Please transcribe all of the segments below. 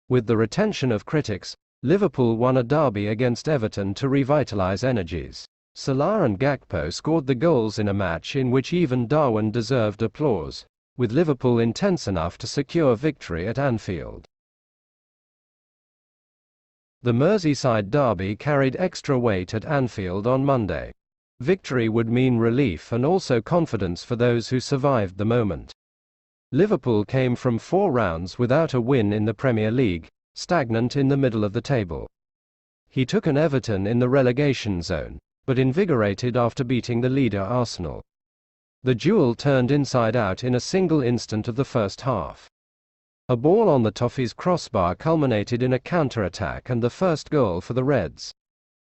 With the retention of critics, Liverpool won a derby against Everton to revitalise energies. Salah and Gakpo scored the goals in a match in which even Darwin deserved applause, with Liverpool intense enough to secure victory at Anfield. The Merseyside derby carried extra weight at Anfield on Monday. Victory would mean relief and also confidence for those who survived the moment. Liverpool came from 4 rounds without a win in the Premier League, stagnant in the middle of the table. He took an Everton in the relegation zone, but invigorated after beating the leader Arsenal. The duel turned inside out in a single instant of the first half. A ball on the Toffees crossbar culminated in a counter-attack and the first goal for the Reds.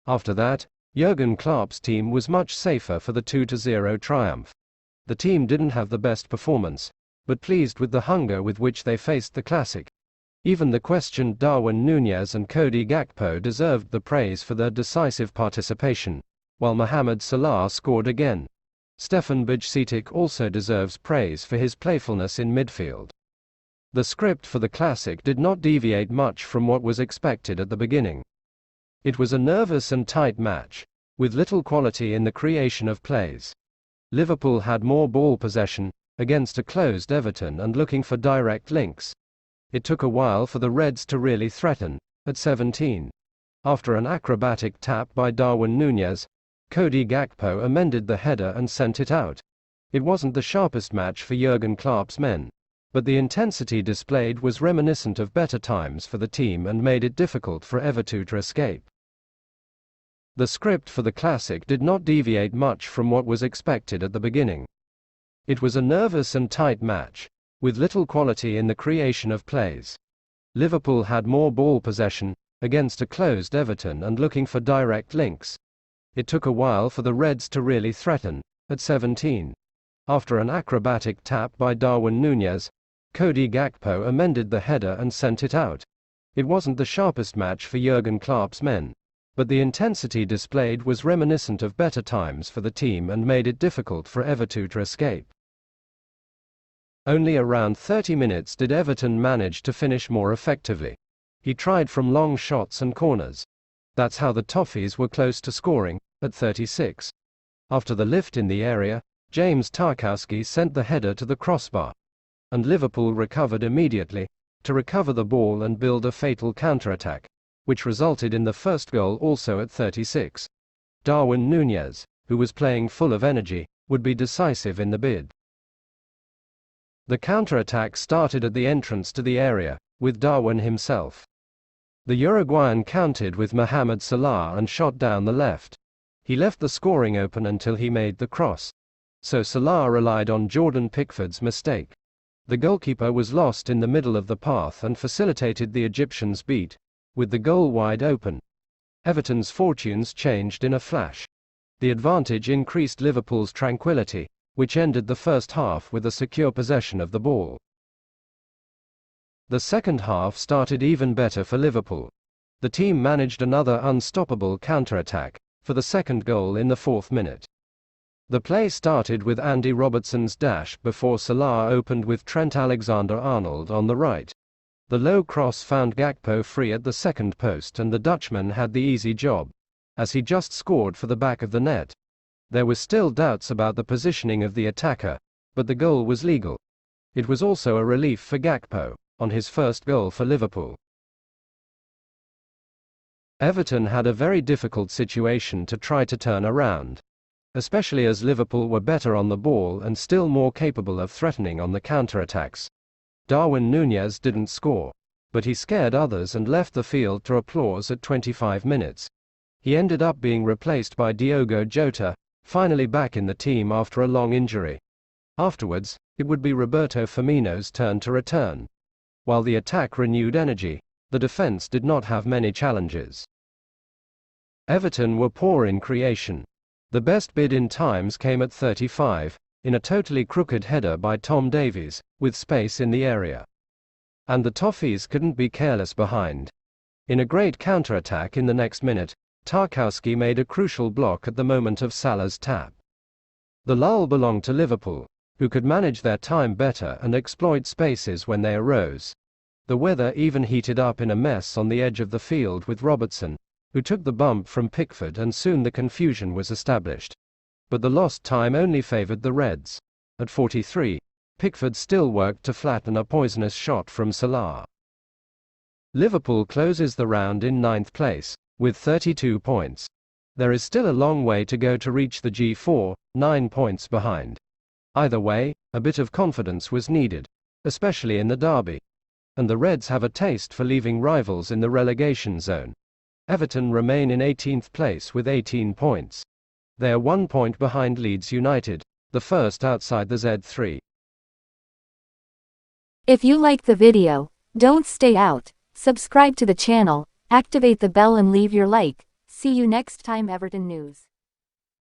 After that, Jurgen Klopp's team was much safer for the 2-0 triumph. The team didn't have the best performance, but pleased with the hunger with which they faced the classic. Even the questioned Darwin Núñez and Cody Gakpo deserved the praise for their decisive participation, while Mohamed Salah scored again. Stefan Bajcetic also deserves praise for his playfulness in midfield. The script for the classic did not deviate much from what was expected at the beginning. It was a nervous and tight match, with little quality in the creation of plays. Liverpool had more ball possession, against a closed Everton and looking for direct links. It took a while for the Reds to really threaten. At 17, after an acrobatic tap by Darwin Núñez, Cody Gakpo amended the header and sent it out. It wasn't the sharpest match for Jurgen Klopp's men, but the intensity displayed was reminiscent of better times for the team and made it difficult for Everton to escape. The script for the classic did not deviate much from what was expected at the beginning. It was a nervous and tight match, with little quality in the creation of plays. Liverpool had more ball possession, against a closed Everton and looking for direct links. It took a while for the Reds to really threaten. At 17, after an acrobatic tap by Darwin Núñez, Cody Gakpo amended the header and sent it out. It wasn't the sharpest match for Jurgen Klopp's men, but the intensity displayed was reminiscent of better times for the team and made it difficult for Everton to escape. Only around 30 minutes did Everton manage to finish more effectively. He tried from long shots and corners. That's how the Toffees were close to scoring. At 36, after the lift in the area, James Tarkowski sent the header to the crossbar, and Liverpool recovered immediately, to recover the ball and build a fatal counter-attack, which resulted in the first goal also at 36. Darwin Núñez, who was playing full of energy, would be decisive in the bid. The counter-attack started at the entrance to the area, with Darwin himself. The Uruguayan countered with Mohamed Salah and shot down the left. He left the scoring open until he made the cross. So Salah relied on Jordan Pickford's mistake. The goalkeeper was lost in the middle of the path and facilitated the Egyptians' beat, with the goal wide open. Everton's fortunes changed in a flash. The advantage increased Liverpool's tranquility, which ended the first half with a secure possession of the ball. The second half started even better for Liverpool. The team managed another unstoppable counter-attack, for the second goal in the 4th minute. The play started with Andy Robertson's dash before Salah opened with Trent Alexander-Arnold on the right. The low cross found Gakpo free at the second post and the Dutchman had the easy job, as he just scored for the back of the net. There were still doubts about the positioning of the attacker, but the goal was legal. It was also a relief for Gakpo, on his first goal for Liverpool. Everton had a very difficult situation to try to turn around, especially as Liverpool were better on the ball and still more capable of threatening on the counter-attacks. Darwin Núñez didn't score, but he scared others and left the field to applause at 25 minutes. He ended up being replaced by Diogo Jota, finally back in the team after a long injury. Afterwards, it would be Roberto Firmino's turn to return. While the attack renewed energy, the defense did not have many challenges. Everton were poor in creation. The best bid in times came at 35, in a totally crooked header by Tom Davies, with space in the area. And the Toffees couldn't be careless behind. In a great counter-attack in the next minute, Tarkowski made a crucial block at the moment of Salah's tap. The lull belonged to Liverpool, who could manage their time better and exploit spaces when they arose. The weather even heated up in a mess on the edge of the field with Robertson, who took the bump from Pickford, and soon the confusion was established. But the lost time only favoured the Reds. At 43, Pickford still worked to flatten a poisonous shot from Salah. Liverpool closes the round in 9th place, with 32 points. There is still a long way to go to reach the G4, 9 points behind. Either way, a bit of confidence was needed, especially in the derby. And the Reds have a taste for leaving rivals in the relegation zone. Everton remain in 18th place with 18 points. They are 1 point behind Leeds United, the first outside the Z3. If you like the video, don't stay out. Subscribe to the channel, activate the bell and leave your like. See you next time. Everton News.